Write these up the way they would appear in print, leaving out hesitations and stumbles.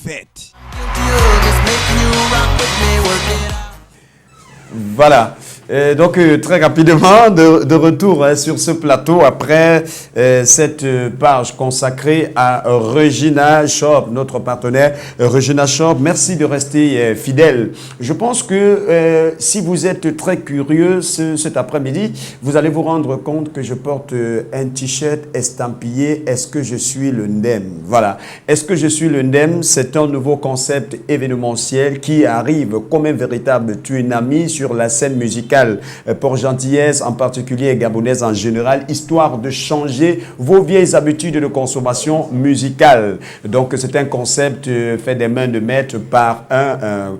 Fête. Voilà. Donc très rapidement, de retour sur ce plateau après cette page consacrée à Regina Shop, notre partenaire Regina Shop. Merci de rester fidèle. Je pense que si vous êtes très curieux cet après-midi, vous allez vous rendre compte que je porte un t-shirt estampillé « Est-ce que je suis le NDEM ?» Voilà. « Est-ce que je suis le NDEM ?» C'est un nouveau concept événementiel qui arrive comme un véritable tsunami sur la scène musicale port-gentillaise en particulier et gabonaise en général, histoire de changer vos vieilles habitudes de consommation musicale. Donc c'est un concept fait des mains de maître par un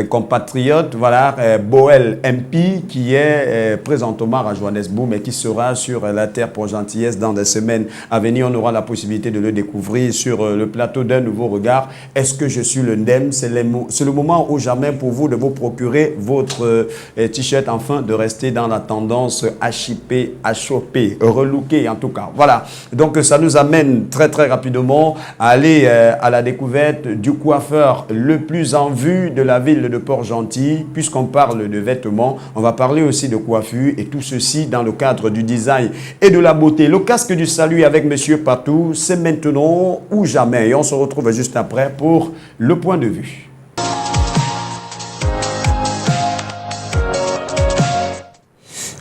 compatriote, voilà, Boel MP, qui est présentement à Johannesburg, mais qui sera sur la terre port-gentillaise dans des semaines à venir. On aura la possibilité de le découvrir sur le plateau d'un nouveau regard. Est-ce que je suis le NDEM? C'est le moment ou jamais pour vous de vous procurer votre t-shirt afin de rester dans la tendance HIP, HOP, relooké en tout cas. Voilà. Donc ça nous amène très très rapidement à aller à la découverte du coiffeur le plus en vue de la ville de Port-Gentil. Puisqu'on parle de vêtements, on va parler aussi de coiffure et tout ceci dans le cadre du design et de la beauté. Le casque du salut avec Monsieur Patou, c'est maintenant ou jamais. Et on se retrouve juste après pour le point de vue.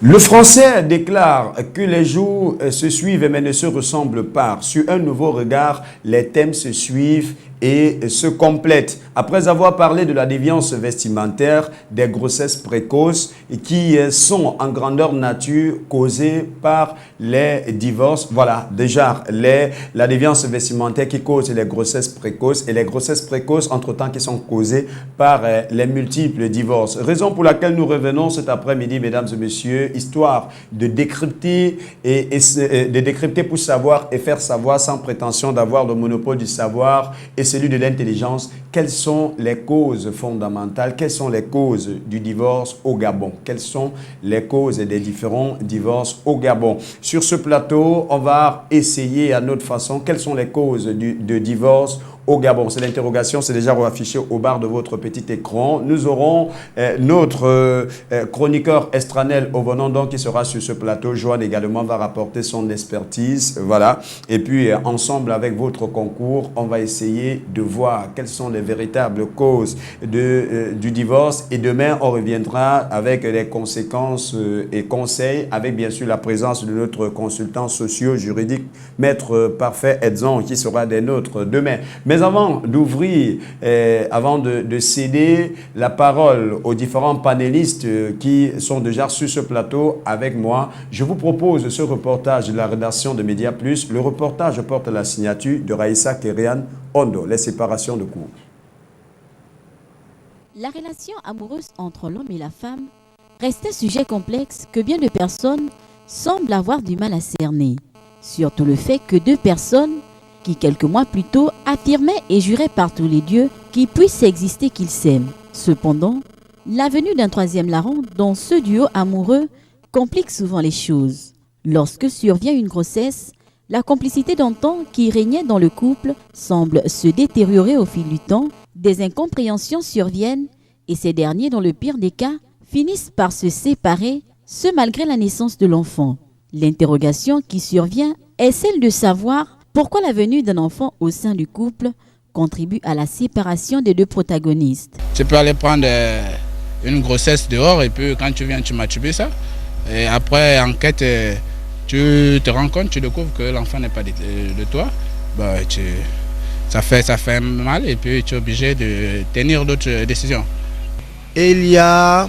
Le français déclare que les jours se suivent mais ne se ressemblent pas. Sur un nouveau regard, les thèmes se suivent et se complètent. Après avoir parlé de la déviance vestimentaire, des grossesses précoces qui sont en grandeur nature causées par les divorces. Voilà, déjà, la déviance vestimentaire qui cause les grossesses précoces et les grossesses précoces, entre-temps, qui sont causées par les multiples divorces. Raison pour laquelle nous revenons cet après-midi, mesdames et messieurs, histoire de décrypter de décrypter pour savoir et faire savoir sans prétention d'avoir le monopole du savoir et celui de l'intelligence, quelles sont les causes fondamentales, quelles sont les causes du divorce au Gabon, quelles sont les causes des différents divorces au Gabon. Sur ce plateau, on va essayer à notre façon quelles sont les causes de divorce au Gabon. C'est l'interrogation, c'est déjà affiché au bas de votre petit écran. Nous aurons notre chroniqueur Estranel Ovonon qui sera sur ce plateau. Joanne également va rapporter son expertise. Voilà. Et puis, ensemble avec votre concours, on va essayer de voir quelles sont les véritables causes du divorce. Et demain, on reviendra avec les conséquences et conseils, avec bien sûr la présence de notre consultant socio-juridique, Maître Parfait Edzon, qui sera des nôtres demain. Mais avant d'ouvrir, avant de céder la parole aux différents panélistes qui sont déjà sur ce plateau avec moi, je vous propose ce reportage de la rédaction de Média Plus. Le reportage porte la signature de Raïssa Kerian Ondo, les séparations de couple. La relation amoureuse entre l'homme et la femme reste un sujet complexe que bien de personnes semblent avoir du mal à cerner. Surtout le fait que deux personnes qui quelques mois plus tôt affirmaient et juraient par tous les dieux qu'il puisse exister qu'ils s'aiment. Cependant, la venue d'un troisième larron dans ce duo amoureux complique souvent les choses. Lorsque survient une grossesse, la complicité d'antan qui régnait dans le couple semble se détériorer au fil du temps, des incompréhensions surviennent et ces derniers, dans le pire des cas, finissent par se séparer, ce malgré la naissance de l'enfant. L'interrogation qui survient est celle de savoir pourquoi la venue d'un enfant au sein du couple contribue à la séparation des deux protagonistes. Tu peux aller prendre une grossesse dehors et puis quand tu viens, tu masturbes ça. Et après enquête, tu te rends compte, tu découvres que l'enfant n'est pas de toi. Bah, ça fait mal et puis tu es obligé de tenir d'autres décisions. Et il y a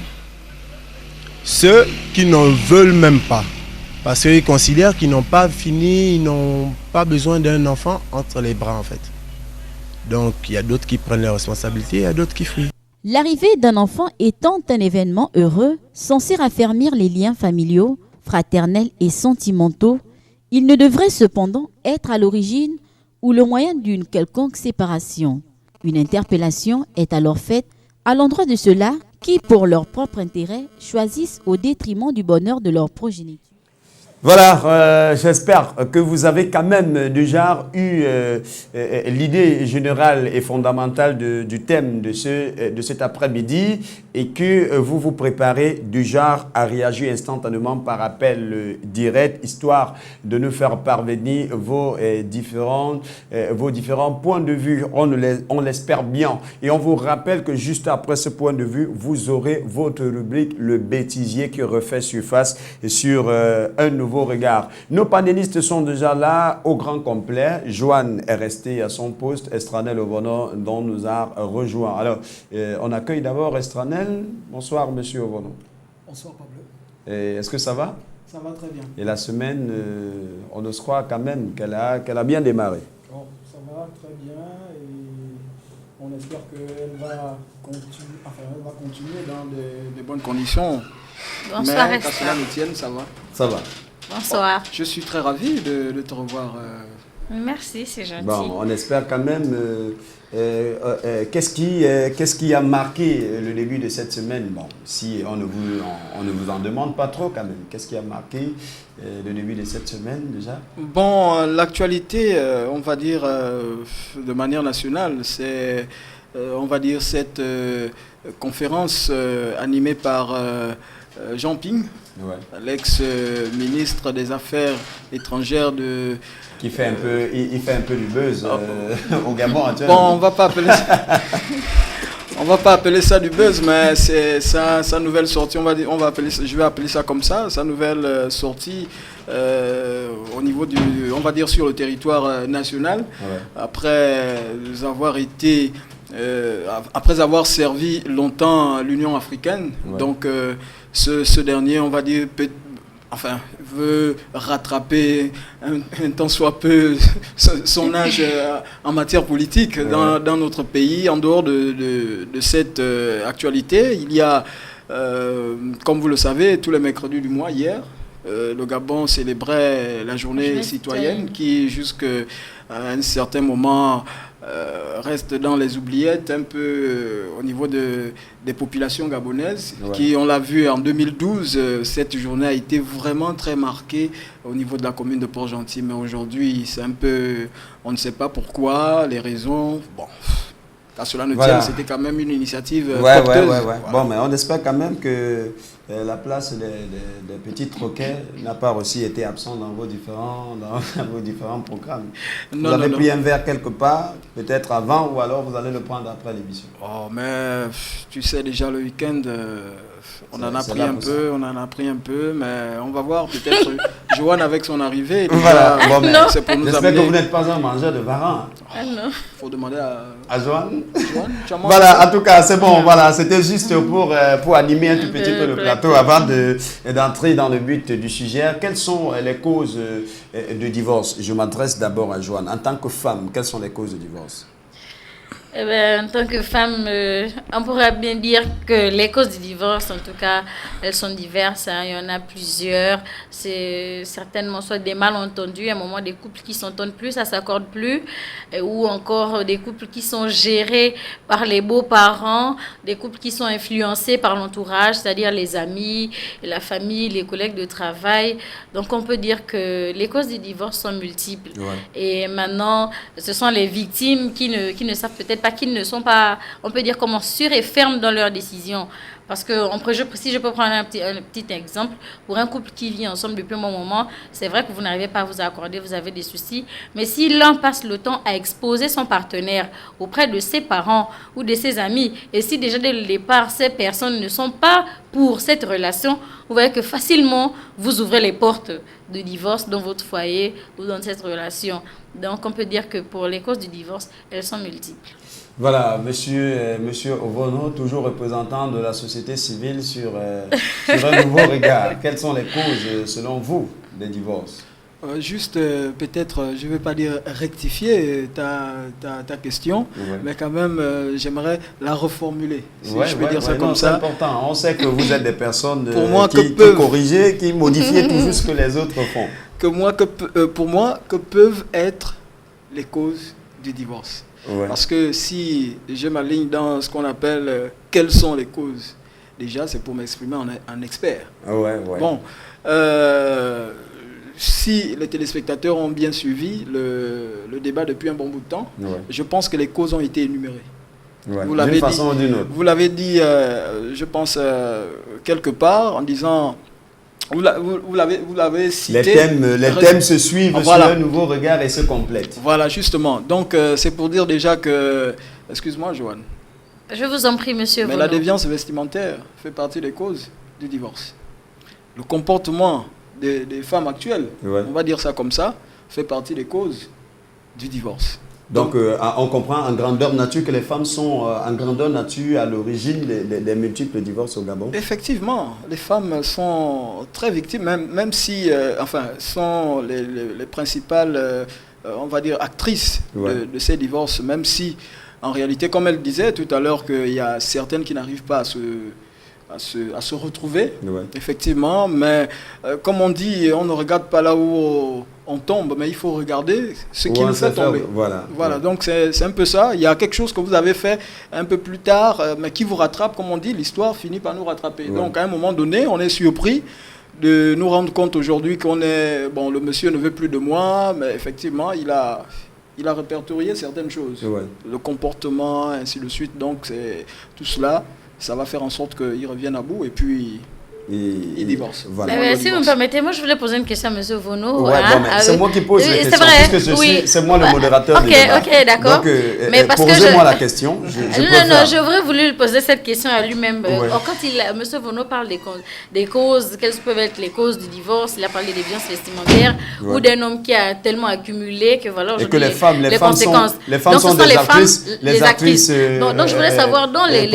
ceux qui n'en veulent même pas. Parce qu'ils considèrent qu'ils n'ont pas fini, ils n'ont pas besoin d'un enfant entre les bras en fait. Donc il y a d'autres qui prennent leurs responsabilités, il y a d'autres qui fuient. L'arrivée d'un enfant étant un événement heureux, censé raffermir les liens familiaux, fraternels et sentimentaux, il ne devrait cependant être à l'origine ou le moyen d'une quelconque séparation. Une interpellation est alors faite à l'endroit de ceux-là qui, pour leur propre intérêt, choisissent au détriment du bonheur de leur progéniture. Voilà, j'espère que vous avez quand même déjà eu l'idée générale et fondamentale du thème de cet après-midi et que vous vous préparez du genre à réagir instantanément par appel direct, histoire de nous faire parvenir vos différents points de vue. On l'espère bien. Et on vous rappelle que juste après ce point de vue, vous aurez votre rubrique Le Bêtisier qui refait surface sur un nouveau regard. Nos panélistes sont déjà là au grand complet. Joanne est restée à son poste. Estranel Ovono dont nous a rejoint. Alors, on accueille d'abord Estranel. Bonsoir, monsieur Ovono. Bonsoir, Pablo. Est-ce que ça va? Ça va très bien. Et la semaine, on ose croire quand même qu'elle a bien démarré. Bon, ça va très bien et on espère qu'elle va continuer dans de bonnes conditions. Bonsoir, mais quand cela me tienne, ça va. Ça va. Bonsoir. Je suis très ravi de te revoir. Merci, c'est gentil. Bon, on espère quand même. Qu'est-ce qui a marqué le début de cette semaine? Bon, si on ne vous en demande pas trop quand même. Qu'est-ce qui a marqué le début de cette semaine déjà? Bon, l'actualité, on va dire de manière nationale, c'est, on va dire, cette conférence animée par Jean Ping, ouais, l'ex-ministre des Affaires étrangères de... Qui fait un peu, il fait un peu du buzz au Gabon actuellement. Bon, on va pas appeler ça... On va pas appeler ça du buzz, mais c'est sa nouvelle sortie, je vais appeler ça comme ça, sa nouvelle sortie au niveau du, on va dire sur le territoire national, ouais, après avoir servi longtemps l'Union africaine, ouais, donc ce dernier, on va dire, veut rattraper un tant soit peu son âge en matière politique, ouais, dans notre pays. En dehors de cette actualité, il y a, comme vous le savez, tous les mercredis du mois, hier, le Gabon célébrait la journée citoyenne qui, jusqu'à un certain moment, reste dans les oubliettes un peu au niveau des populations gabonaises, ouais, qui, on l'a vu en 2012, cette journée a été vraiment très marquée au niveau de la commune de Port-Gentil, mais aujourd'hui c'est un peu, on ne sait pas pourquoi, les raisons, bon, à cela ne voilà, tienne, c'était quand même une initiative ouais, porteuse. Ouais. Voilà. Bon, mais on espère quand même que la place des petits troquets n'a pas aussi été absente dans vos différents programmes. Vous avez pris un verre quelque part, peut-être avant, ou alors vous allez le prendre après l'émission. Oh, mais tu sais déjà le week-end, on en a pris un peu, mais on va voir peut-être Joanne avec son arrivée. Voilà, bon, mais c'est pour nous j'espère amener. que vous n'êtes pas un mangeur de varan. Ah non. Faut demander à Joanne. Voilà, en tout cas, c'est bon. Voilà, c'était juste pour animer un tout petit peu le plateau avant d'entrer dans le but du sujet. Quelles sont les causes de divorce? Je m'adresse d'abord à Joanne. En tant que femme, quelles sont les causes de divorce? Eh bien, en tant que femme, on pourrait bien dire que les causes du divorce, en tout cas, elles sont diverses. Hein. Il y en a plusieurs. C'est certainement soit des malentendus, à un moment des couples qui s'entendent plus, ça ne s'accorde plus, ou encore des couples qui sont gérés par les beaux-parents, des couples qui sont influencés par l'entourage, c'est-à-dire les amis, la famille, les collègues de travail. Donc, on peut dire que les causes du divorce sont multiples. Ouais. Et maintenant, ce sont les victimes qui ne savent peut-être pas, qui ne sont pas, on peut dire, comment sûrs et fermes dans leurs décisions. Parce que, si je peux prendre un petit exemple, pour un couple qui vit ensemble depuis un bon moment, c'est vrai que vous n'arrivez pas à vous accorder, vous avez des soucis. Mais si l'un passe le temps à exposer son partenaire auprès de ses parents ou de ses amis, et si déjà dès le départ, ces personnes ne sont pas pour cette relation, vous voyez que facilement, vous ouvrez les portes de divorce dans votre foyer ou dans cette relation. Donc, on peut dire que pour les causes du divorce, elles sont multiples. Voilà, monsieur Ovono, toujours représentant de la société civile sur un nouveau regard. Quelles sont les causes, selon vous, des divorces? Juste, peut-être, je ne vais pas dire rectifier ta question, ouais, mais quand même, j'aimerais la reformuler, si je peux dire ça comme ça. C'est important. On sait que vous êtes des personnes qui corrigent, qui modifient toujours ce que les autres font. Pour moi, que peuvent être les causes du divorce? Ouais. Parce que si je m'aligne dans ce qu'on appelle quelles sont les causes, déjà c'est pour m'exprimer en expert. Ouais. Bon, si les téléspectateurs ont bien suivi le débat depuis un bon bout de temps, je pense que les causes ont été énumérées. D'une façon ou d'une autre. Vous l'avez dit, je pense, quelque part, en disant... Vous l'avez cité. Les thèmes se suivent sur un nouveau regard et se complètent. Voilà, justement. Donc, c'est pour dire déjà que... Excuse-moi, Joanne. Je vous en prie, monsieur. Mais la déviance vestimentaire fait partie des causes du divorce. Le comportement des femmes actuelles, on va dire ça comme ça, fait partie des causes du divorce. Donc, on comprend en grandeur nature que les femmes sont en grandeur nature à l'origine des multiples divorces au Gabon. Effectivement, les femmes sont très victimes, même si, sont les principales, on va dire, actrices de ces divorces, même si, en réalité, comme elle disait tout à l'heure, qu'il y a certaines qui n'arrivent pas à se retrouver, effectivement, mais comme on dit, on ne regarde pas là où on tombe, mais il faut regarder ce qui nous fait tomber. Voilà. Donc c'est un peu ça. Il y a quelque chose que vous avez fait un peu plus tard, mais qui vous rattrape, comme on dit, l'histoire finit par nous rattraper. Donc à un moment donné, on est surpris de nous rendre compte aujourd'hui qu'on est... Bon, le monsieur ne veut plus de moi, mais effectivement, il a répertorié certaines choses. Le comportement, ainsi de suite. Donc c'est tout cela, ça va faire en sorte qu'il revienne à bout et puis... il divorce. Si vous me permettez, moi je voulais poser une question à M. Vono. C'est moi qui pose la question, puisque c'est moi le modérateur du débat. Ok, d'accord. Donc, posez-moi la question. J'aurais voulu lui poser cette question à lui-même. Quand M. Vono parle des causes, quelles peuvent être les causes du divorce, il a parlé des violences vestimentaires ou d'un homme qui a tellement accumulé que voilà, et que les femmes sont des actrices. Donc je voulais savoir dans les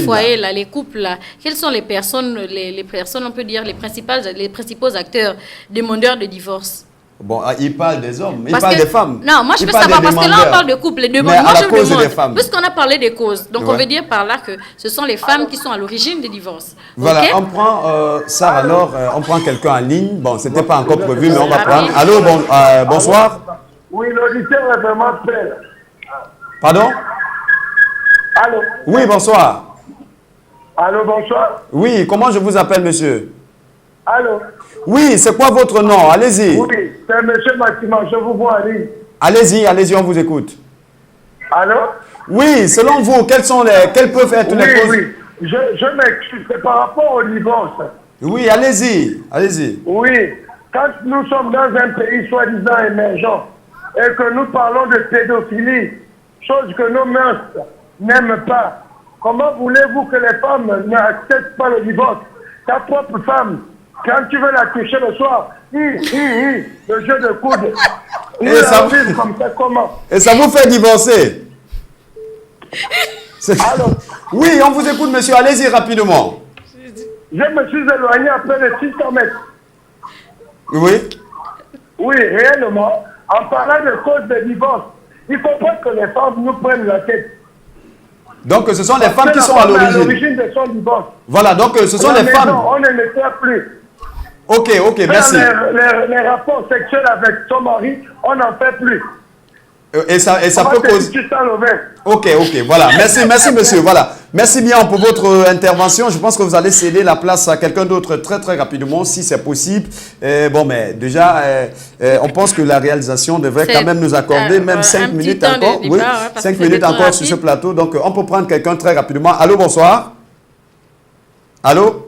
foyers, les couples, quelles sont les personnes, on peut dire, les principaux acteurs demandeurs de divorce? Bon, il parle des hommes, il parle des femmes. Non, moi je veux savoir, parce que là on parle de couple, les demandeurs. Moi je me demande, puisqu'on a parlé des causes, donc on veut dire par là que ce sont les femmes qui sont à l'origine des divorces. Voilà, on prend ça alors, on prend quelqu'un en ligne. Bon, c'était pas encore prévu, mais on va prendre. Allô, bonsoir. Oui, l'auditeur est vraiment prêt. Pardon? Allô? Oui, bonsoir. Allô, bonsoir. Oui, comment je vous appelle, monsieur? Allô? Oui, c'est quoi votre nom? Allez-y. Oui, c'est monsieur Maximin, je vous vois en ligne. Allez-y, on vous écoute. Allô? Oui, selon vous, quelles peuvent être les causes? Oui, je m'excuse, c'est par rapport au divorce. Oui, allez-y. Oui, quand nous sommes dans un pays soi-disant émergent et que nous parlons de pédophilie, chose que nos mœurs n'aiment pas, comment voulez-vous que les femmes n'acceptent pas le divorce? Ta propre femme, quand tu veux la toucher le soir, le jeu de coude, comme ça, comment? Et ça vous fait divorcer? Allô? Oui, on vous écoute, monsieur, allez-y rapidement. Je me suis éloigné à près de 600 mètres. Oui? Oui, réellement, en parlant de cause de divorce, il ne faut pas que les femmes nous prennent la tête. Donc ce sont les femmes qui sont à l'origine de son divorce. Voilà, donc ce sont les femmes. On ne le fait plus. Ok, merci. Les rapports sexuels avec son mari, on n'en fait plus. Et ça peut causer... Ok, voilà. Merci monsieur. Voilà. Merci bien pour votre intervention. Je pense que vous allez céder la place à quelqu'un d'autre très rapidement, si c'est possible. Bon, mais déjà, on pense que la réalisation devrait quand même nous accorder même 5 minutes encore. Oui, 5 minutes encore sur ce plateau. Donc, on peut prendre quelqu'un très rapidement. Allô, bonsoir. Allô?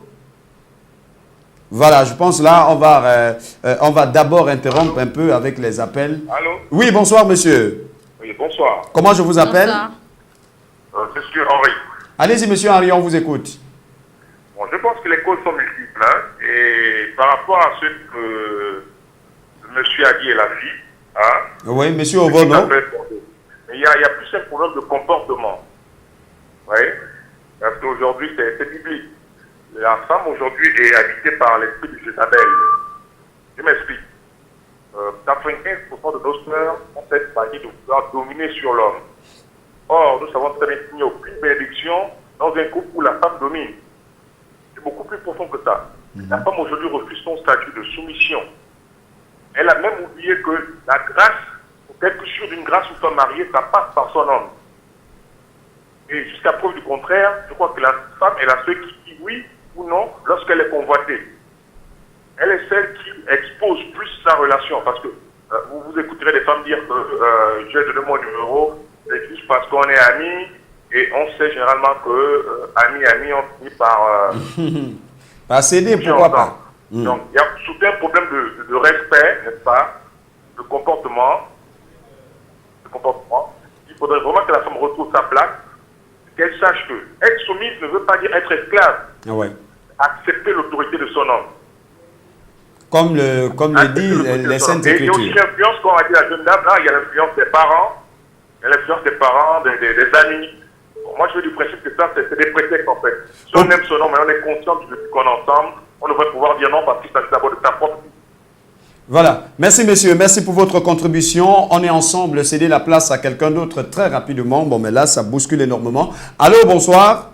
Voilà, je pense là, on va d'abord interrompre un peu avec les appels. Allô? Oui, bonsoir, monsieur. Oui, bonsoir. Comment je vous appelle? Monsieur Henri. Allez-y, monsieur Henri, on vous écoute. Bon, je pense que les causes sont multiples. Et par rapport à ce que le monsieur a dit et la fille, oui, monsieur Ovono. Il y a plus un problème de comportement. Oui, parce qu'aujourd'hui, c'est biblique. La femme aujourd'hui est habitée par l'esprit de Jézabel. Je m'explique. 95% de nos sœurs ont cette manie de vouloir dominer sur l'homme. Or, nous savons très bien qu'il n'y a aucune bénédiction dans un couple où la femme domine. C'est beaucoup plus profond que ça. La femme aujourd'hui refuse son statut de soumission. Elle a même oublié que la grâce, pour quelque chose d'une grâce ou femme mariée, ça passe par son homme. Et jusqu'à preuve du contraire, je crois que la femme est la seule qui dit oui ou non lorsqu'elle est convoitée. elle est celle qui expose plus sa relation. Parce que vous écouterez des femmes dire que j'ai donné mon numéro, c'est juste parce qu'on est amis, et on sait généralement que amis, on finit par... Par céder, pourquoi pas. Donc, il y a surtout un problème de respect, n'est-ce pas, de comportement. Il faudrait vraiment que la femme retrouve sa place, qu'elle sache que être soumise ne veut pas dire être esclave. Ah ouais. Accepter l'autorité de son homme. Comme le disent les Saintes Écritures. Il y a aussi l'influence, quand on a dit la jeune dame, là, il y a l'influence des parents, des amis. Bon, moi, je veux du principe que ça, c'est des prétextes, en fait. Si on aime son homme et on est conscient du depuis qu'on est ensemble, on devrait pouvoir dire non parce qu'il s'agit d'abord de ta propre vie. Voilà. Merci, messieurs. Merci pour votre contribution. On est ensemble. Céder la place à quelqu'un d'autre très rapidement. Bon, mais là, ça bouscule énormément. Allô, bonsoir.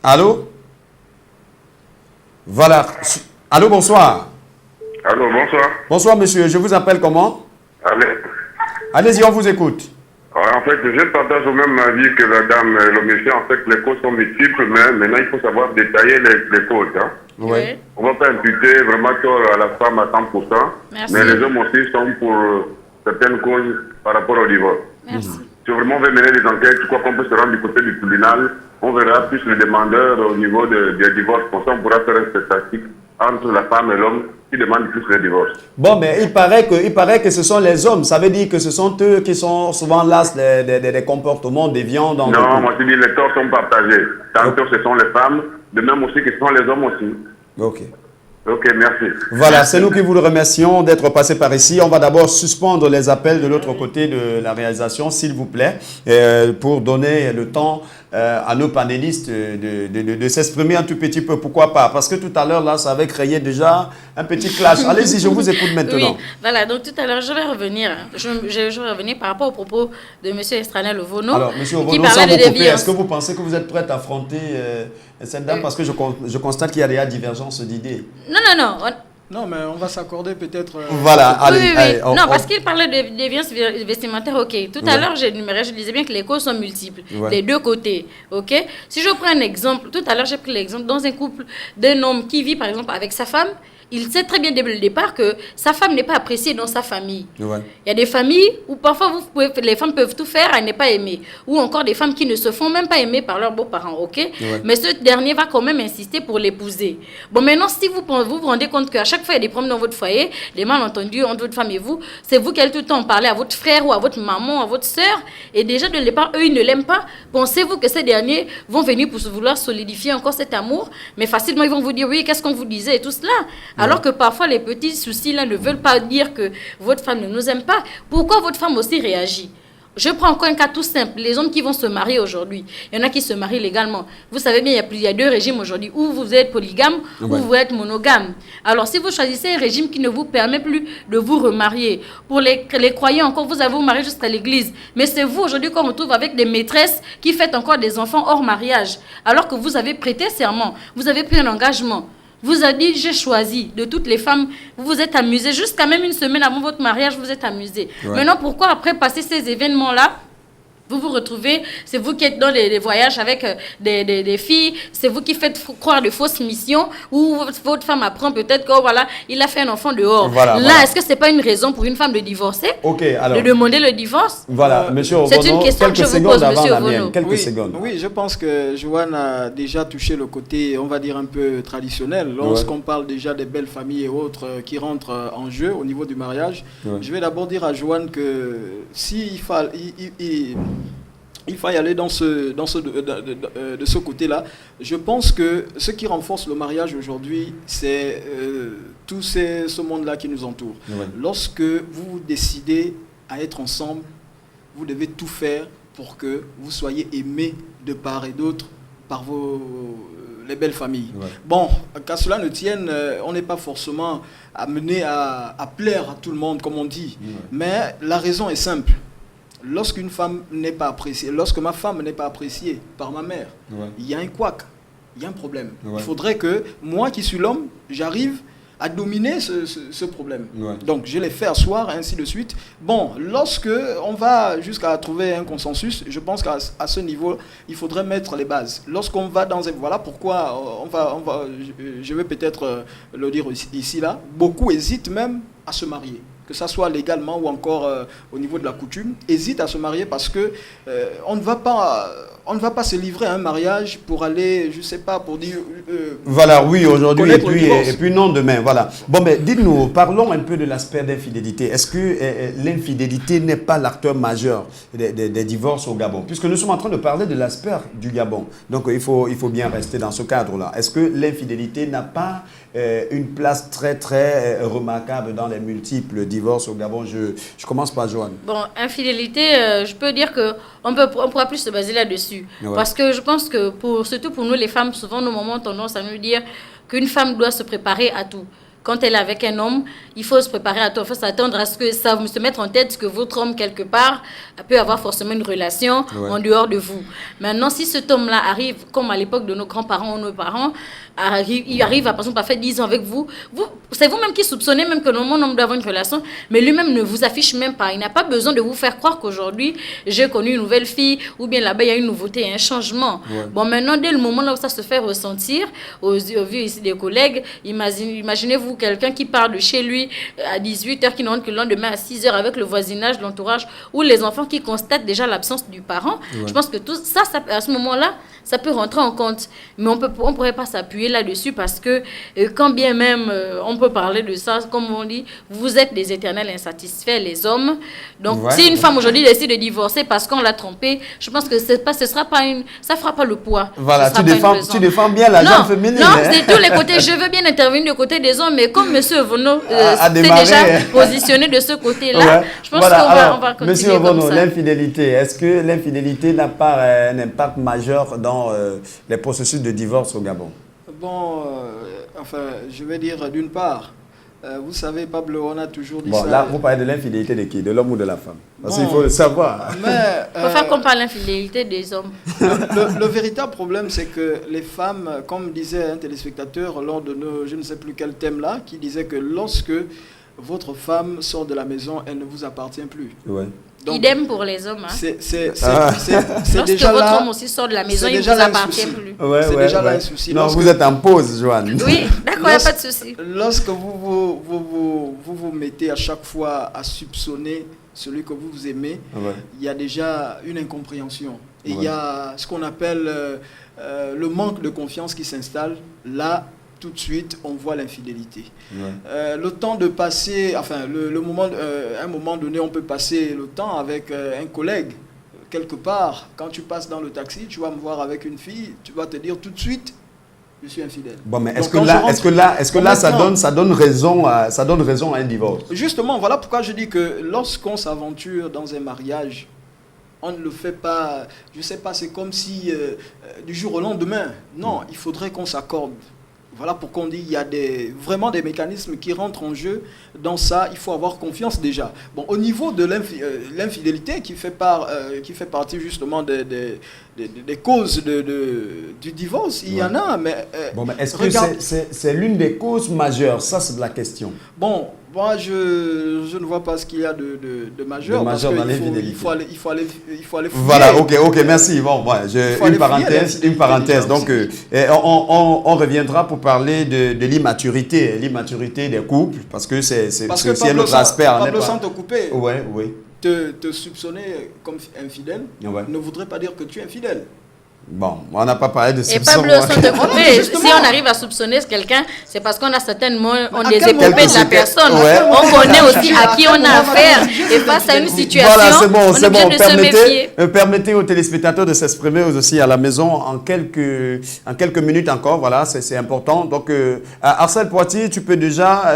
Allô? Voilà. Allô, bonsoir. Allô, bonsoir. Bonsoir, monsieur. Je vous appelle comment? Allez-y, on vous écoute. En fait, je partage au même avis que la dame, le monsieur. En fait, les causes sont multiples, mais maintenant, il faut savoir détailler les causes. Hein. Oui. On ne va pas imputer vraiment tort à la femme à 100%, Merci. mais les hommes aussi sont pour certaines causes par rapport au divorce. Merci. Si vraiment on veut mener des enquêtes, je crois qu'on peut se rendre du côté du tribunal, on verra plus les demandeurs au niveau des divorces. Pour ça, on pourra faire une statistique entre la femme et l'homme qui demandent plus le divorce. Bon, mais il paraît que ce sont les hommes. Ça veut dire que ce sont eux qui sont souvent las des comportements déviants dans le couple. Non, moi je dis les torts sont partagés. Tantôt ce sont les femmes, de même aussi que ce sont les hommes aussi. Ok. Ok, merci. Voilà, c'est nous qui vous le remercions d'être passé par ici. On va d'abord suspendre les appels de l'autre côté de la réalisation, s'il vous plaît, pour donner le temps à nos panélistes de s'exprimer un tout petit peu. Pourquoi pas? Parce que tout à l'heure, là, ça avait créé déjà un petit clash. Allez-y, je vous écoute maintenant. Oui, voilà, donc tout à l'heure, je vais revenir. Je vais revenir par rapport au propos de M. Estranel Ovono. Alors, M. qui Ovono, parlait sans de vous couper, déviance. est-ce que vous pensez que vous êtes prête à affronter cette dame? Parce que je constate qu'il y a déjà divergence d'idées. Non. Non, mais on va s'accorder peut-être... Voilà, allez. Oui. Allez, Non, parce qu'il parlait de déviance vestimentaire, ok. Tout à l'heure, je disais bien que les causes sont multiples, les deux côtés, ok. Si je prends un exemple, tout à l'heure, j'ai pris l'exemple dans un couple d'un homme qui vit, par exemple, avec sa femme. Il sait très bien dès le départ que sa femme n'est pas appréciée dans sa famille. Ouais. Il y a des familles où parfois les femmes peuvent tout faire, elle n'est pas aimée. Ou encore des femmes qui ne se font même pas aimer par leurs beaux-parents, ok? Ouais. Mais ce dernier va quand même insister pour l'épouser. Bon, maintenant, si vous vous rendez compte qu'à chaque fois, il y a des problèmes dans votre foyer, des malentendus entre votre femme et vous, c'est vous qui allez tout le temps parler à votre frère ou à votre maman, à votre soeur, et déjà de départ, eux, ils ne l'aiment pas. Pensez-vous que ces derniers vont venir pour vouloir solidifier encore cet amour? Mais facilement, ils vont vous dire, oui, qu'est-ce qu'on vous disait et tout cela. Alors que parfois, les petits soucis là ne veulent pas dire que votre femme ne nous aime pas. Pourquoi votre femme aussi réagit? Je prends encore un cas tout simple. Les hommes qui vont se marier aujourd'hui, il y en a qui se marient légalement. Vous savez bien, il y a deux régimes aujourd'hui, où vous êtes polygame, ou vous êtes monogame. Alors, si vous choisissez un régime qui ne vous permet plus de vous remarier, pour les croyants encore, vous avez vous marié jusqu'à l'église. Mais c'est vous aujourd'hui qu'on retrouve avec des maîtresses qui font encore des enfants hors mariage. Alors que vous avez prêté serment, vous avez pris un engagement. Vous avez dit, j'ai choisi de toutes les femmes, vous vous êtes amusés, jusqu'à même une semaine avant votre mariage, vous vous êtes amusés. Maintenant, pourquoi après passer ces événements-là, vous vous retrouvez, c'est vous qui êtes dans les voyages avec des filles, c'est vous qui faites croire de fausses missions, ou votre femme apprend peut-être que voilà, il a fait un enfant dehors. Est-ce que ce n'est pas une raison pour une femme de divorcer? De demander le divorce? Voilà, monsieur Ovono, c'est une question que je vous pose, monsieur Ovono. Quelques secondes. Oui, je pense que Joanne a déjà touché le côté, on va dire, un peu traditionnel. Lorsqu'on parle déjà des belles familles et autres qui rentrent en jeu au niveau du mariage, je vais d'abord dire à Joanne que s'il il faut y aller de ce côté-là. Je pense que ce qui renforce le mariage aujourd'hui, c'est tout ce monde-là qui nous entoure. Lorsque vous décidez à être ensemble, vous devez tout faire pour que vous soyez aimés de part et d'autre par les belles familles. Bon, qu'à cela ne tienne, on n'est pas forcément amené à plaire à tout le monde, comme on dit. Mais la raison est simple. Lorsqu'une femme n'est pas appréciée, lorsque ma femme n'est pas appréciée par ma mère, il y a un couac, il y a un problème. Il faudrait que moi qui suis l'homme, j'arrive à dominer ce problème. Ouais. Donc, je les fais asseoir, ainsi de suite. Bon, lorsque on va jusqu'à trouver un consensus, je pense qu'à ce niveau, il faudrait mettre les bases. Lorsqu'on va dans un... Voilà pourquoi je vais peut-être le dire ici, là, beaucoup hésitent même à se marier, que ça soit légalement ou encore au niveau de la coutume, hésitent à se marier parce que on ne va pas se livrer à un mariage pour aller, je sais pas, pour dire... voilà, oui, aujourd'hui et puis non demain, voilà. Bon, mais dites-nous, parlons un peu de l'aspect d'infidélité. Est-ce que l'infidélité n'est pas l'acteur majeur des divorces au Gabon? Puisque nous sommes en train de parler de l'aspect du Gabon. Donc, il faut bien rester dans ce cadre-là. Est-ce que l'infidélité n'a pas une place très, très remarquable dans les multiples divorces au Gabon? Je commence par Joanne. Bon, infidélité, je peux dire qu'on pourra plus se baser là-dessus. Ouais. Parce que je pense que, surtout pour nous les femmes, souvent nos mamans ont tendance à nous dire qu'une femme doit se préparer à tout. Quand elle est avec un homme, il faut se préparer à tout. Il faut s'attendre à ce que ça se mette en tête que votre homme, quelque part, peut avoir forcément une relation en dehors de vous. Maintenant, si cet homme-là arrive, comme à l'époque de nos grands-parents ou nos parents, il arrive par exemple à faire 10 ans avec vous, c'est vous-même qui soupçonnez même que mon homme doit avoir une relation, mais lui-même ne vous affiche même pas. Il n'a pas besoin de vous faire croire qu'aujourd'hui, j'ai connu une nouvelle fille, ou bien là-bas, il y a une nouveauté, un changement. Ouais. Bon, maintenant, dès le moment là où ça se fait ressentir, aux yeux ici des collègues, imaginez-vous quelqu'un qui part de chez lui à 18h, qui ne rentre que le lendemain à 6h avec le voisinage, l'entourage, ou les enfants qui constatent déjà l'absence du parent. Ouais. Je pense que tout ça, à ce moment-là, ça peut rentrer en compte. Mais on ne pourrait pas s'appuyer là-dessus parce que quand bien même on peut parler de ça, comme on dit, vous êtes des éternels insatisfaits, les hommes. Donc, si une femme aujourd'hui décide de divorcer parce qu'on l'a trompée, je pense que ça ne fera pas le poids. Voilà, tu défends bien la gente féminine. Non, c'est tous les côtés. Je veux bien intervenir du côté des hommes, mais comme M. Ovono s'est déjà positionné de ce côté-là, je pense qu'on va continuer. Monsieur Ovono, l'infidélité, est-ce que l'infidélité n'a pas un impact majeur dans les processus de divorce au Gabon? Bon, je vais dire d'une part, vous savez, Pablo, on a toujours dit ça. Bon, là, vous parlez de l'infidélité de qui? De l'homme ou de la femme? Parce qu'il faut le savoir. Il faut faire qu'on parle de l'infidélité des hommes. Le véritable problème, c'est que les femmes, comme disait un téléspectateur lors de je ne sais plus quel thème là, qui disait que lorsque votre femme sort de la maison, elle ne vous appartient plus. Ouais. Donc, idem pour les hommes. Hein. Lorsque déjà votre homme aussi sort de la maison, il ne vous appartient plus. C'est déjà là un souci. Non, vous êtes en pause, Joanne. Oui, d'accord, il n'y a pas de souci. Lorsque vous mettez à chaque fois à soupçonner celui que vous aimez, il y a déjà une incompréhension. Et il y a ce qu'on appelle le manque de confiance qui s'installe. Là, tout de suite, on voit l'infidélité. Le temps de passer, un moment donné, on peut passer le temps avec un collègue. Quelque part, quand tu passes dans le taxi, tu vas me voir avec une fille, tu vas te dire tout de suite, je suis infidèle. Bon, mais est-ce que là, ça donne raison à un divorce? Justement, voilà pourquoi je dis que lorsqu'on s'aventure dans un mariage, on ne le fait pas, je ne sais pas, c'est comme si du jour au lendemain. Non, il faudrait qu'on s'accorde. Voilà pourquoi on dit qu'il y a vraiment des mécanismes qui rentrent en jeu. Dans ça, il faut avoir confiance déjà. Bon, au niveau de l'infidélité qui fait partie justement des causes du divorce, il y en a. Mais, mais est-ce que c'est l'une des causes majeures? Ça, c'est de la question. Bon, moi, je ne vois pas ce qu'il y a de majeur. Dans il faut aller fouiller. Voilà, ok, merci. Bon, une parenthèse. Donc, on reviendra pour parler de l'immaturité des couples, parce que c'est aussi un autre aspect. Pablo, sans te couper, oui. Te soupçonner comme infidèle ne voudrait pas dire que tu es infidèle. Bon, on n'a pas parlé de soupçon. Et Pablo, sans te couper, si on arrive à soupçonner quelqu'un, c'est parce qu'on a certainement des épopées de la personne. On connaît aussi à qui on a affaire. Et face à une situation, voilà, c'est bon. De se méfier. Permettez aux téléspectateurs de s'exprimer aussi à la maison en quelques minutes encore. Voilà, c'est important. Donc, Arcel Poitiers, tu peux déjà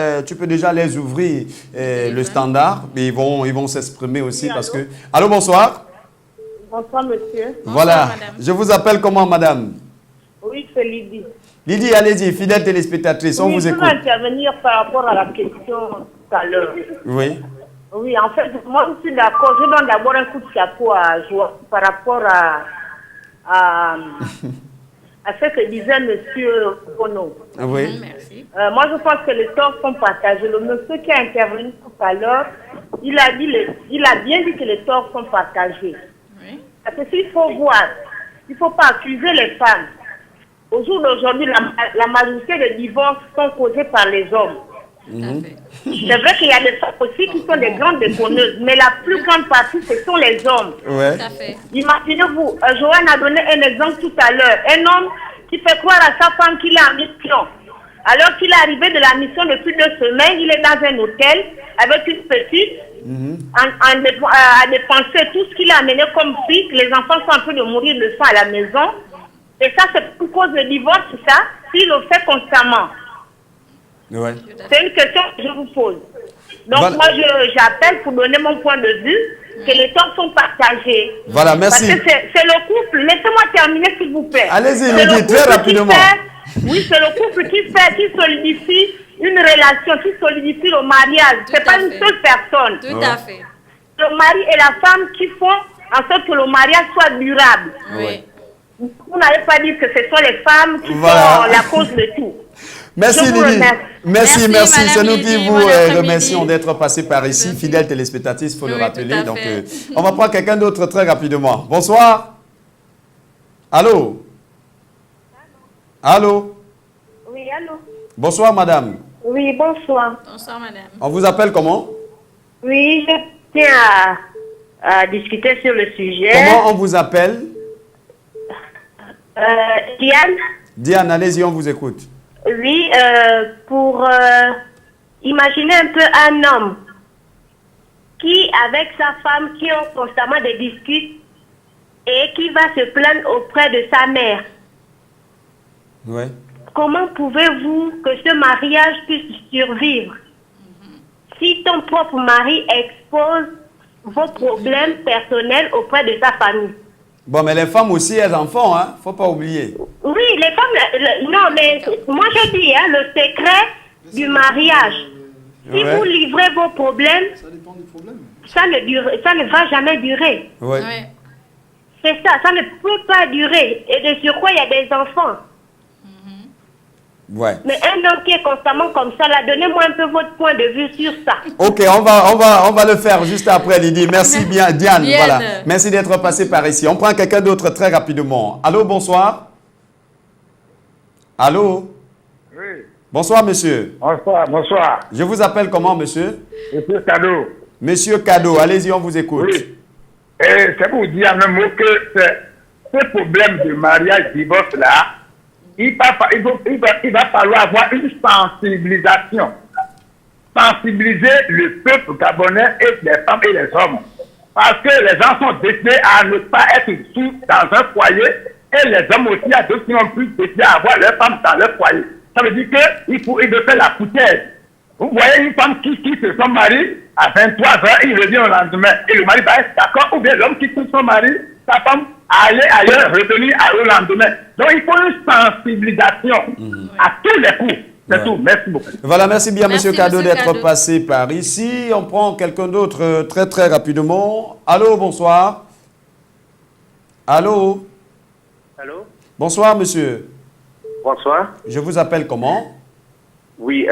les ouvrir le standard. Et ils vont s'exprimer aussi parce que... Allô, bonsoir. Bonsoir, monsieur. Voilà. Bonsoir, madame. Je vous appelle comment, madame? Oui, c'est Lydie. Lydie, allez-y, fidèle téléspectatrice, on vous écoute. Je veux intervenir par rapport à la question tout à l'heure. Oui. Oui, en fait, moi, je suis d'accord. Je donne d'abord un coup de chapeau à Joanne par rapport à ce que disait M. Bono. Oui. Merci. Moi, je pense que les torts sont partagés. Le monsieur qui a intervenu tout à l'heure, il a bien dit que les torts sont partagés. Oui. Parce que s'il faut voir, il ne faut pas accuser les femmes. Au jour d'aujourd'hui, la majorité des divorces sont causés par les hommes. C'est vrai qu'il y a des femmes aussi qui sont des grandes déconneuses, mais la plus grande partie, ce sont les hommes. Ouais. Tout à fait. Imaginez-vous, Joanne a donné un exemple tout à l'heure. Un homme qui fait croire à sa femme qu'il est en mission. Alors qu'il est arrivé de la mission depuis 2 semaines, il est dans un hôtel avec une petite, à dépenser tout ce qu'il a amené comme fille. Les enfants sont en train de mourir de faim à la maison. Et ça, c'est une cause de divorce, ça, s'il le fait constamment. Ouais. C'est une question que je vous pose. Donc, voilà. moi, j'appelle pour donner mon point de vue, que les torts sont partagés. Voilà, merci. Parce que c'est le couple. Laissez-moi terminer, s'il vous plaît. Allez-y, C'est le Lydie, très couple rapidement. Oui, c'est le couple qui solidifie une relation, qui solidifie le mariage. Tout C'est pas à une fait. seule personne. Tout à fait. Le mari et la femme qui font en sorte que le mariage soit durable. Oui. Vous n'avez pas dit que ce sont les femmes qui Voilà. sont la cause de tout. Merci Je vous Lydie. remercie. Merci. Merci, C'est Madame nous qui Lydie. vous Bon après-midi. remercions d'être passés par ici, fidèles téléspectatrices, il faut le Oui, tout rappeler. à Donc, fait. on va prendre quelqu'un d'autre très rapidement. Bonsoir. Allô? Allô? Oui, allô? Bonsoir, madame. Oui, bonsoir. Bonsoir, madame. On vous appelle comment? Oui, je tiens à discuter sur le sujet. Comment on vous appelle? Diane? Diane, allez-y, on vous écoute. Oui, pour imaginer un peu un homme qui, avec sa femme, qui ont constamment des disputes et qui va se plaindre auprès de sa mère. Ouais. Comment pouvez-vous que ce mariage puisse survivre si ton propre mari expose vos problèmes personnels auprès de sa famille? Bon, mais les femmes aussi, elles en font, hein? Faut pas oublier. Oui, les femmes, non, mais moi je dis, hein, le secret du mariage. Si Ouais. vous livrez vos problèmes, Ça dépend du problème. ça ne va jamais durer. Ouais. Oui. C'est ça ne peut pas durer. Et de surcroît, il y a des enfants. Ouais. Mais un homme qui est constamment comme ça, là, donnez-moi un peu votre point de vue sur ça. Ok, on va le faire juste après, Lydie. Merci bien, Diane. Diane. Voilà. Merci d'être passé par ici. On prend quelqu'un d'autre très rapidement. Allô, bonsoir. Allô. Oui. Bonsoir, monsieur. Bonsoir, bonsoir. Je vous appelle comment, monsieur? Monsieur Cadeau. Monsieur Cadeau, allez-y, on vous écoute. Oui. Et c'est pour dire un mot que ce problème de mariage, divorce là, il va falloir avoir une sensibilisation. Sensibiliser le peuple gabonais et les femmes et les hommes. Parce que les gens sont décidés à ne pas être sous dans un foyer et les hommes aussi, il y a d'autres qui n'ont plus décidé à avoir leurs femmes dans leur foyer. Ça veut dire qu'il faut faire la foutaise. Vous voyez une femme qui quitte son mari à 23 heures, il revient au lendemain. Et le mari va être d'accord, ou bien l'homme qui quitte son mari, sa femme, aller ailleurs, revenir au lendemain. Donc il faut une sensibilisation à tous les coups. C'est Ouais. tout. Merci beaucoup. Voilà, merci bien, Merci, monsieur Cadeau, monsieur d'être Cadeau. passé par ici. On prend quelqu'un d'autre très, très rapidement. Allô, bonsoir. Allô. Allô? Bonsoir, monsieur. Bonsoir. Je vous appelle comment? Oui,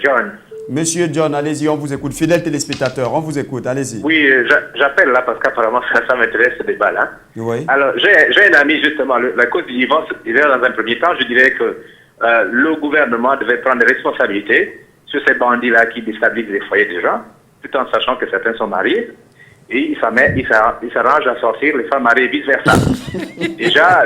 John. Monsieur John, allez-y, on vous écoute. Fidèle téléspectateur, on vous écoute, allez-y. Oui, j'appelle là parce qu'apparemment ça m'intéresse ce débat-là. Oui. Alors, j'ai un ami justement, la cause du divorce, dans un premier temps, je dirais que le gouvernement devait prendre des responsabilités sur ces bandits-là qui déstabilisent les foyers des gens, tout en sachant que certains sont mariés. Et il s'arrange à sortir les femmes mariées et vice-versa. Déjà,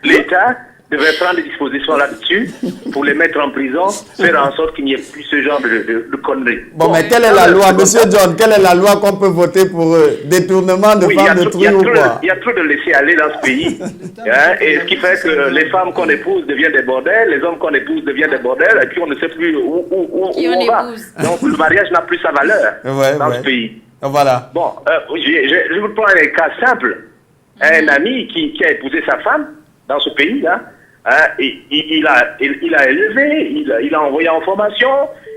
l'État devrait prendre des dispositions là-dessus pour les mettre en prison, faire en sorte qu'il n'y ait plus ce genre de conneries. Bon, mais quelle est la loi, monsieur John? Quelle est la loi qu'on peut voter pour détournement de Oui, femmes d'autrui ou quoi? il y a trop de laisser-aller dans ce pays. Hein, et ce qui fait que les femmes qu'on épouse deviennent des bordels, les hommes qu'on épouse deviennent des bordels, et puis on ne sait plus où on va. Donc le mariage n'a plus sa valeur dans ce pays. Voilà. Bon, je vous prends un cas simple. Un ami qui a épousé sa femme dans ce pays-là, hein, et il a élevé, il a envoyé en formation,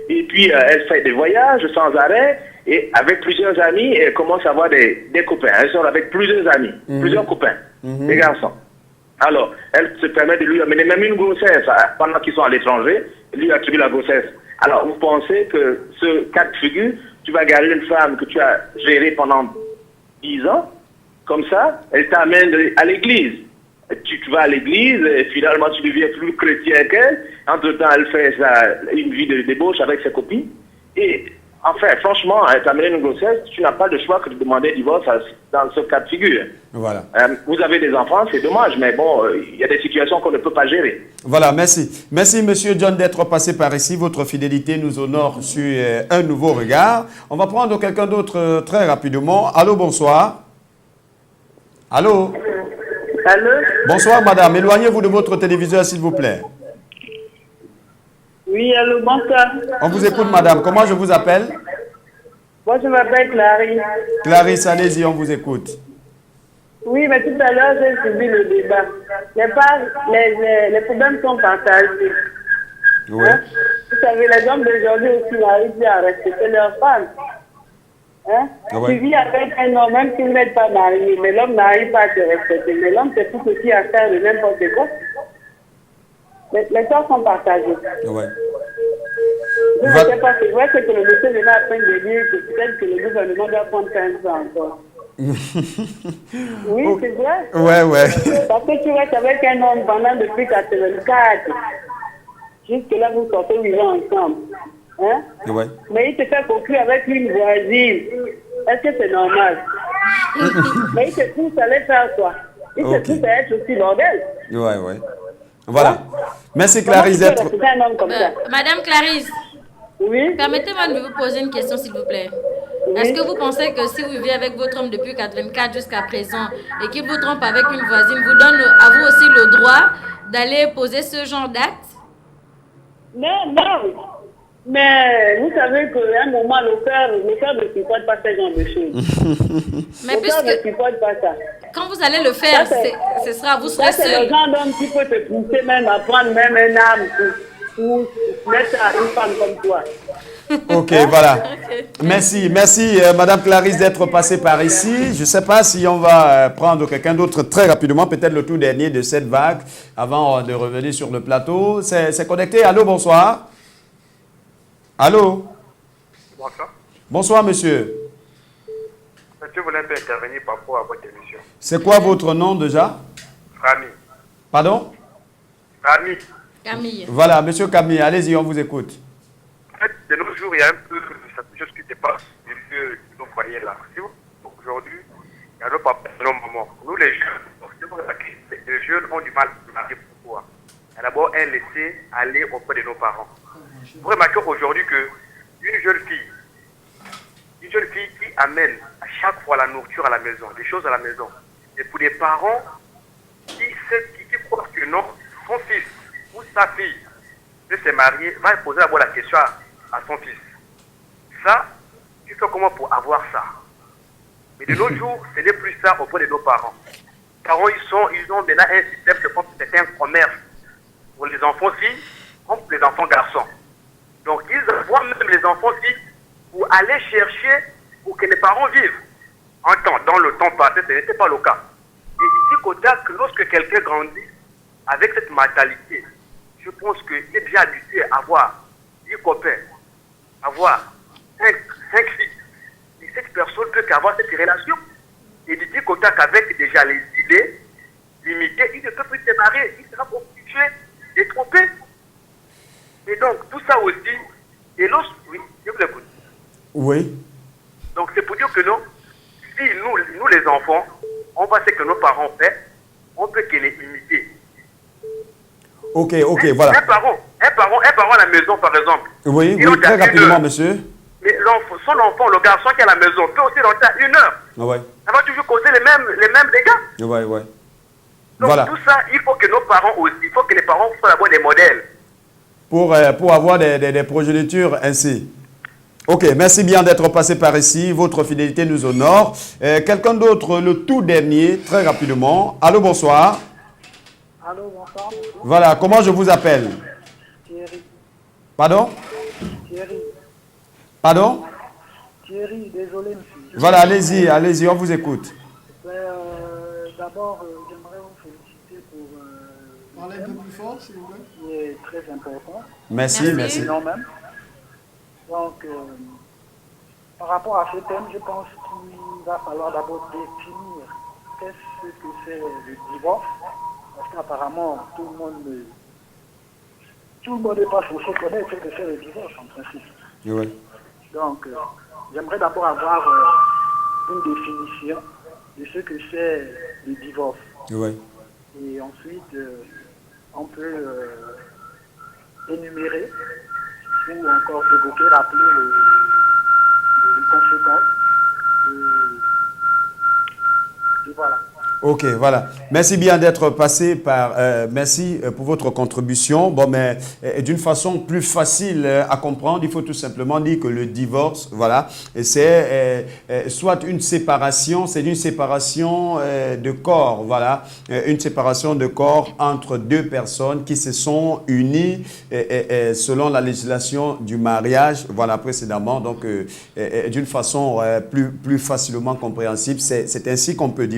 et puis elle fait des voyages sans arrêt, et avec plusieurs amis, et elle commence à avoir des copains. Elle sort avec plusieurs amis, plusieurs copains, des garçons. Alors, elle se permet de lui amener même une grossesse pendant qu'ils sont à l'étranger, lui attribue la grossesse. Alors, vous pensez que ce cas de figure, tu vas garder une femme que tu as gérée pendant 10 ans, comme ça, elle t'amène à l'église. Tu vas à l'église, et finalement tu deviens plus chrétien qu'elle. Entre-temps, elle fait une vie de débauche avec ses copines. Et enfin, franchement, elle t'a amené une grossesse, tu n'as pas le choix que de demander divorce dans ce cas de figure. Voilà. Vous avez des enfants, c'est dommage, mais bon, il y a des situations qu'on ne peut pas gérer. Voilà, merci. Merci, monsieur John, d'être passé par ici. Votre fidélité nous honore sur un nouveau regard. On va prendre quelqu'un d'autre très rapidement. Allô, bonsoir. Allô? Allô? Bonsoir, madame. Éloignez-vous de votre téléviseur, s'il vous plaît. Oui, allô, bonsoir. On vous écoute, madame. Comment je vous appelle? Moi, je m'appelle Clarisse. Clarisse, allez-y, on vous écoute. Oui, mais tout à l'heure, j'ai suivi le débat. Les problèmes sont partagés. Oui. Hein? Vous savez, les hommes d'aujourd'hui aussi n'arrivent plus à respecter leurs femmes. Hein? Ouais. Tu vis avec un homme, même si vous n'êtes pas marié, mais l'homme n'arrive pas à te respecter. Mais l'homme, c'est tout petit à faire de n'importe quoi. Les corps sont partagés. Ouais. Je ne sais pas, c'est vrai que le monsieur est en train de dire que peut-être que le gouvernement doit prendre 15 ans encore. Oui, c'est vrai. Ouais. Parce que tu restes avec un homme pendant depuis 84. Jusque-là, vous sortez vivant ensemble. Hein? Ouais. Mais il te fait conclure avec une voisine. Est-ce que c'est normal? Mais il te pousse à aller faire quoi? Il te pousse à être aussi bordel. Ouais. Voilà. Merci Clarisse d'être... Madame Clarisse, oui? Permettez-moi de vous poser une question, s'il vous plaît. Oui? Est-ce que vous pensez que si vous vivez avec votre homme depuis 84 jusqu'à présent et qu'il vous trompe avec une voisine, vous donne à vous aussi le droit d'aller poser ce genre d'acte? Non. Mais vous savez qu'à un moment, le cœur ne supporte pas ce genre de choses. Mais le cœur ne supporte pas ça. Quand vous allez le faire, ce sera, vous serez seul. C'est le genre d'homme qui peut te pousser même à prendre même un arme pour mettre à une femme comme toi. Ok, voilà. Merci, Madame Clarisse d'être passée par ici. Je ne sais pas si on va prendre quelqu'un d'autre très rapidement, peut-être le tout dernier de cette vague, avant de revenir sur le plateau. C'est connecté. Allô, bonsoir. Allô? Bonsoir. Bonsoir, monsieur. Monsieur voulait intervenir par rapport à votre émission. C'est quoi votre nom déjà? Rami. Pardon? Rami. Camille. Voilà, monsieur Camille, allez-y, on vous écoute. En fait, de nos jours, il y a un peu cette chose qui dépasse nos foyers là. Aujourd'hui, il y a nos papas et nos mamans. Nous, les jeunes ont du mal à marier. Pourquoi? D'abord, un laisser aller auprès de nos parents. Vous remarquez aujourd'hui qu'une jeune fille qui amène à chaque fois la nourriture à la maison, des choses à la maison, et pour des parents qui croient que non, son fils ou sa fille de se marier va poser d'abord la question à son fils. Ça, tu fais comment pour avoir ça? Mais de nos jours, ce n'est plus ça auprès de nos parents. Les parents, ils ont maintenant un système, c'est un commerce pour les enfants filles comme pour les enfants garçons. Donc, ils envoient même les enfants filles pour aller chercher pour que les parents vivent. Dans le temps passé, ce n'était pas le cas. Et ici, que lorsque quelqu'un grandit avec cette mentalité, je pense qu'il est déjà habitué à avoir 10 copains, avoir 5 filles. Et cette personne peut qu'avoir cette relation. Et du dit qu'avec déjà les idées limitées, il ne peut plus se marier, il sera obligé de tromper. Et donc, tout ça aussi, et lorsque, oui, je vous écoute. Oui. Donc, c'est pour dire que non, si nous les enfants, on voit ce que nos parents font, on peut que les imiter. Ok, voilà. Un parent à la maison, par exemple. Oui, très rapidement, monsieur. Mais son enfant, le garçon qui est à la maison, peut aussi rentrer à 1 heure. Ouais. Ça va toujours causer les mêmes dégâts. Ouais. Donc, voilà. tout ça, il faut que nos parents aussi, il faut que les parents soient d'abord des modèles. Pour avoir des progénitures ainsi. Ok, merci bien d'être passé par ici. Votre fidélité nous honore. Quelqu'un d'autre, le tout dernier, très rapidement. Allô, bonsoir. Allô, bonsoir. Voilà, comment je vous appelle? Thierry. Pardon? Thierry. Pardon? Thierry, désolé, monsieur. Voilà, allez-y, on vous écoute. D'abord, d'abord, j'aimerais vous féliciter pour Parlez un peu plus fort, s'il vous plaît. Qui est très important. Merci. Non, même. Donc, par rapport à ce thème, je pense qu'il va falloir d'abord définir qu'est-ce que c'est le divorce. Parce qu'apparemment, tout le monde n'est pas censé connaître ce que c'est le divorce, en principe. Oui. Donc, j'aimerais d'abord avoir une définition de ce que c'est le divorce. Oui. Et ensuite, on peut énumérer ou encore évoquer, rappeler les conséquences. Et voilà. Ok, voilà. Merci bien d'être passé par... merci pour votre contribution. Bon, mais d'une façon plus facile à comprendre, il faut tout simplement dire que le divorce, voilà, c'est soit une séparation, c'est une séparation de corps, voilà, une séparation de corps entre deux personnes qui se sont unies selon la législation du mariage, voilà, précédemment. Donc, d'une façon plus facilement compréhensible, c'est ainsi qu'on peut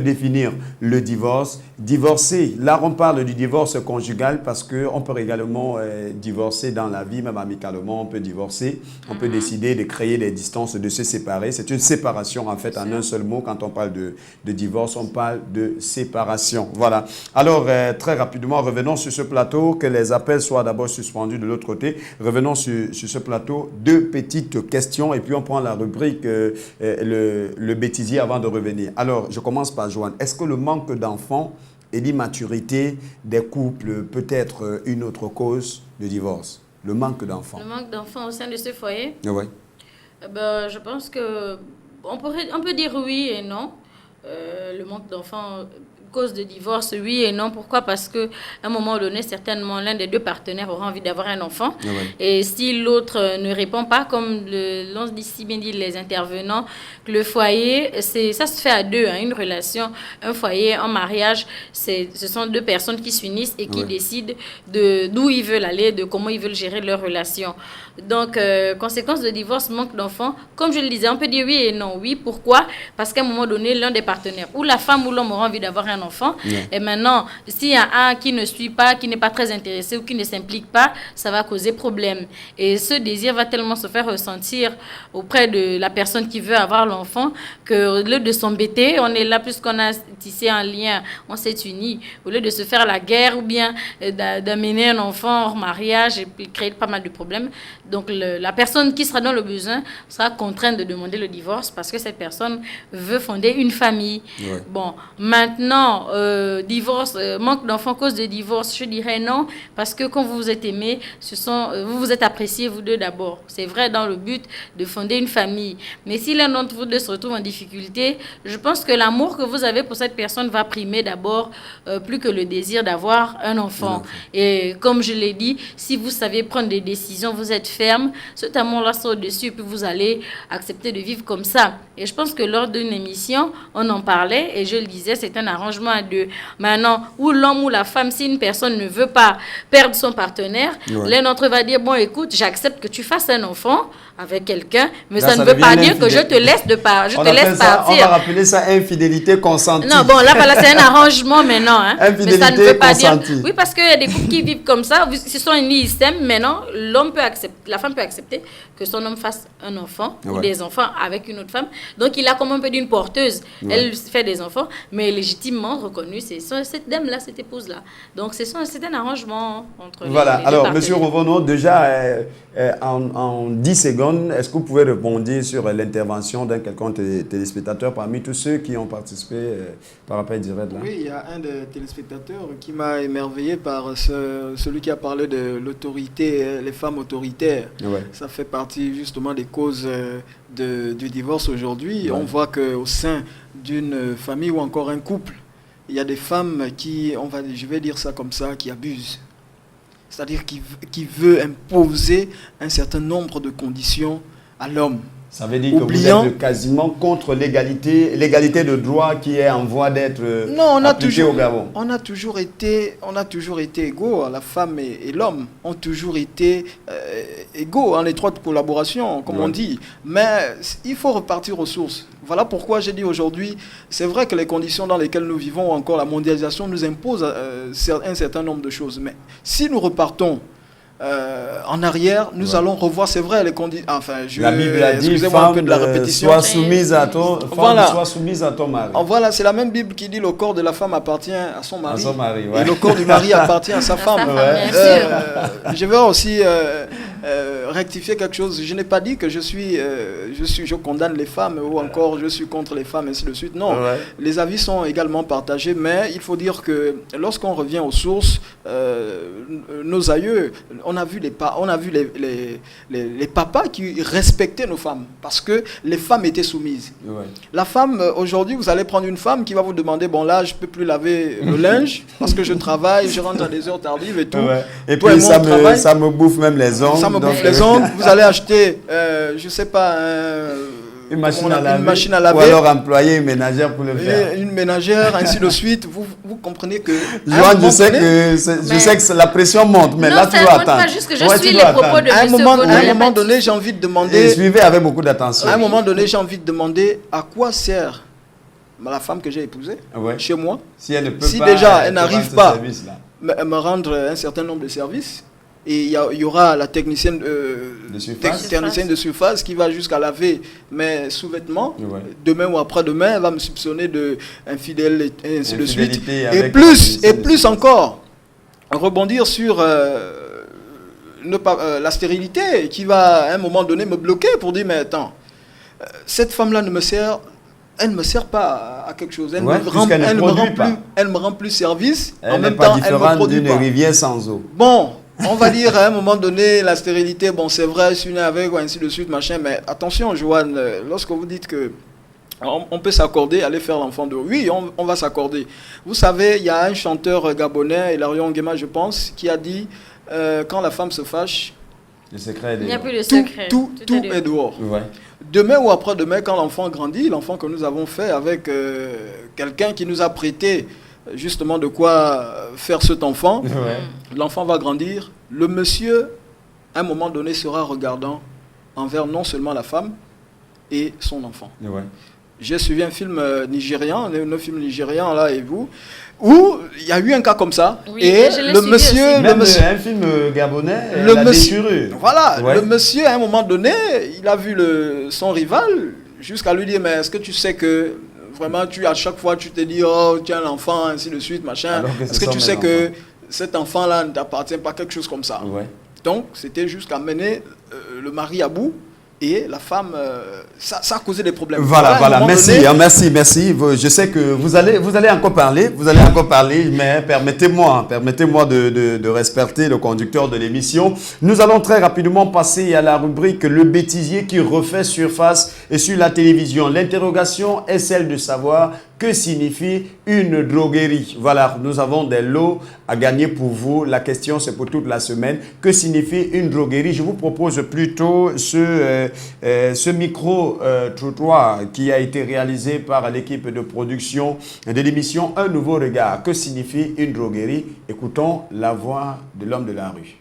définir le divorce. Divorcer, là on parle du divorce conjugal parce qu'on peut également divorcer dans la vie, même amicalement, on peut divorcer, on peut décider de créer des distances, de se séparer. C'est une séparation en fait en un seul mot. Quand on parle de divorce, on parle de séparation. Voilà. Alors très rapidement, revenons sur ce plateau, que les appels soient d'abord suspendus de l'autre côté. Revenons sur ce plateau, 2 petites questions et puis on prend la rubrique le bêtisier avant de revenir. Alors, je commence par Joanne. Est-ce que le manque d'enfants et l'immaturité des couples peut être une autre cause de divorce? Le manque d'enfants. Le manque d'enfants au sein de ce foyer? Oui. Je pense que on peut dire oui et non. Le manque d'enfants, cause de divorce, oui et non. Pourquoi? Parce qu'à un moment donné, certainement, l'un des deux partenaires aura envie d'avoir un enfant. Oui. Et si l'autre ne répond pas, comme l'ont si bien dit les intervenants, que le foyer, ça se fait à deux, hein, une relation, un foyer, un mariage, ce sont deux personnes qui s'unissent et qui décident d'où ils veulent aller, de comment ils veulent gérer leur relation. Donc, conséquence de divorce, manque d'enfants, comme je le disais, on peut dire oui et non. Oui, pourquoi? Parce qu'à un moment donné, l'un des partenaires, ou la femme ou l'homme aura envie d'avoir un enfant. Et maintenant, s'il y a un qui ne suit pas, qui n'est pas très intéressé ou qui ne s'implique pas, ça va causer problème. Et ce désir va tellement se faire ressentir auprès de la personne qui veut avoir l'enfant que au lieu de s'embêter, on est là puisqu'on a tissé un lien, on s'est unis. Au lieu de se faire la guerre ou bien d'amener un enfant hors mariage et puis créer pas mal de problèmes. Donc la personne qui sera dans le besoin sera contrainte de demander le divorce parce que cette personne veut fonder une famille. Ouais. Bon, maintenant, divorce, manque d'enfants, cause de divorce, je dirais non, parce que quand vous vous êtes aimés, vous vous êtes appréciés, vous deux d'abord. C'est vrai dans le but de fonder une famille. Mais si l'un d'entre vous deux se retrouve en difficulté, je pense que l'amour que vous avez pour cette personne va primer d'abord, plus que le désir d'avoir un enfant. Et comme je l'ai dit, si vous savez prendre des décisions, vous êtes ferme, cet amour-là sera au-dessus et puis vous allez accepter de vivre comme ça. Et je pense que lors d'une émission, on en parlait et je le disais, c'est un arrangement à deux. Maintenant, où l'homme ou la femme, si une personne ne veut pas perdre son partenaire, l'un d'entre eux va dire, bon, écoute, j'accepte que tu fasses un enfant avec quelqu'un, mais là, ça ne veut pas dire que je te laisse partir. On va rappeler ça infidélité consentie. Non, bon, là, voilà, c'est un arrangement maintenant. Hein. Infidélité mais ça ne veut pas consentie. dire... Oui, parce qu'il y a des couples qui vivent comme ça, ils se sont unis, ils s'aiment, maintenant, la femme peut accepter que son homme fasse un enfant ou des enfants avec une autre femme. Donc, il a comme un peu d'une porteuse. Elle fait des enfants, mais légitimement reconnu, c'est cette dame-là, cette épouse-là. Donc, c'est un arrangement entre les alors, monsieur revenons déjà en 10 secondes. Est-ce que vous pouvez répondre sur l'intervention d'un quelconque téléspectateur parmi tous ceux qui ont participé par appel direct là? Oui, il y a un des téléspectateurs qui m'a émerveillé par celui qui a parlé de l'autorité, les femmes autoritaires. Ça fait partie justement des causes du divorce aujourd'hui. On voit qu'au sein d'une famille ou encore un couple, il y a des femmes qui, je vais dire ça comme ça, qui abusent. C'est-à-dire qui veut imposer un certain nombre de conditions à l'homme. Ça veut dire que vous êtes quasiment contre l'égalité de droit qui est en voie d'être appliquée au Gabon. On a toujours été égaux. La femme et l'homme ont toujours été égaux en étroite collaboration, comme on dit. Mais il faut repartir aux sources. Voilà pourquoi j'ai dit aujourd'hui, c'est vrai que les conditions dans lesquelles nous vivons, ou encore la mondialisation, nous imposent un certain nombre de choses. Mais si nous repartons en arrière, nous allons revoir, c'est vrai, les conditions. Enfin, la Bible a dit, un peu de la répétition. Sois soumise à ton, sois soumise à ton mari. Voilà, c'est la même Bible qui dit le corps de la femme appartient à son mari. À son mari, et le corps du mari appartient à sa femme. Je vais aussi rectifier quelque chose. Je n'ai pas dit que je condamne les femmes ou encore je suis contre les femmes, ainsi de suite. Non, les avis sont également partagés, mais il faut dire que lorsqu'on revient aux sources, nos aïeux, on a vu les papas qui respectaient nos femmes parce que les femmes étaient soumises. La femme, aujourd'hui, vous allez prendre une femme qui va vous demander, bon là, je ne peux plus laver le linge parce que je travaille, je rentre à des heures tardives et tout. Et puis ça me bouffe même les ongles. Ça me bouffe les ongles. Vous allez acheter, je ne sais pas, une machine à laver, ou alors employer une ménagère pour le faire. Une ménagère, ainsi de suite. Vous comprenez que... je sais que la pression monte, mais là, tu dois attendre. Pas juste que je suis les propos de à un moment donné, j'ai envie de demander... Et suivez avec beaucoup d'attention. À un moment donné, j'ai envie de demander à quoi sert la femme que j'ai épousée chez moi. Si elle ne peut pas, déjà, elle n'arrive pas à me rendre un certain nombre de services. Et il y aura la technicienne de surface qui va jusqu'à laver mes sous-vêtements. Demain ou après-demain, elle va me soupçonner d'infidèle et ainsi de suite. Et plus encore, rebondir sur la stérilité qui va à un moment donné me bloquer pour dire, mais attends, cette femme-là ne me sert... Elle ne me sert pas à quelque chose. Elle me rend plus service. En même temps, elle me produit pas. D'une rivière sans eau. Bon, on va dire à un moment donné, la stérilité, bon, c'est vrai, je suis né avec, ou ainsi de suite, machin, mais attention, Joanne, lorsque vous dites que on peut s'accorder, aller faire l'enfant de... Oui, on va s'accorder. Vous savez, il y a un chanteur gabonais, Hilarion Nguema, je pense, qui a dit, quand la femme se fâche, le secret est dehors. Il n'y a plus de secret. Tout est dehors. Demain ou après-demain, quand l'enfant grandit, l'enfant que nous avons fait avec quelqu'un qui nous a prêté justement de quoi faire cet enfant, l'enfant va grandir. Le monsieur, à un moment donné, sera regardant envers non seulement la femme et son enfant. J'ai suivi un film nigérian, un film nigérian là et vous, où il y a eu un cas comme ça. Et le monsieur, un film gabonais, la déchirure. Voilà, le monsieur à un moment donné, il a vu son rival jusqu'à lui dire, mais est-ce que tu sais que vraiment à chaque fois tu te dis, oh tiens l'enfant, ainsi de suite, machin. Est-ce que tu sais que cet enfant-là ne t'appartient pas, quelque chose comme ça. Donc c'était jusqu'à mener le mari à bout. Et la femme, ça a causé des problèmes. Voilà, merci. Je sais que vous allez encore parler, mais permettez-moi de respecter le conducteur de l'émission. Nous allons très rapidement passer à la rubrique Le bêtisier qui refait surface sur la télévision. L'interrogation est celle de savoir que signifie une droguerie. Voilà, nous avons des lots à gagner pour vous. La question, c'est pour toute la semaine. Que signifie une droguerie? Je vous propose plutôt ce micro-trottoir qui a été réalisé par l'équipe de production de l'émission Un Nouveau Regard. Que signifie une droguerie? Écoutons la voix de l'homme de la rue.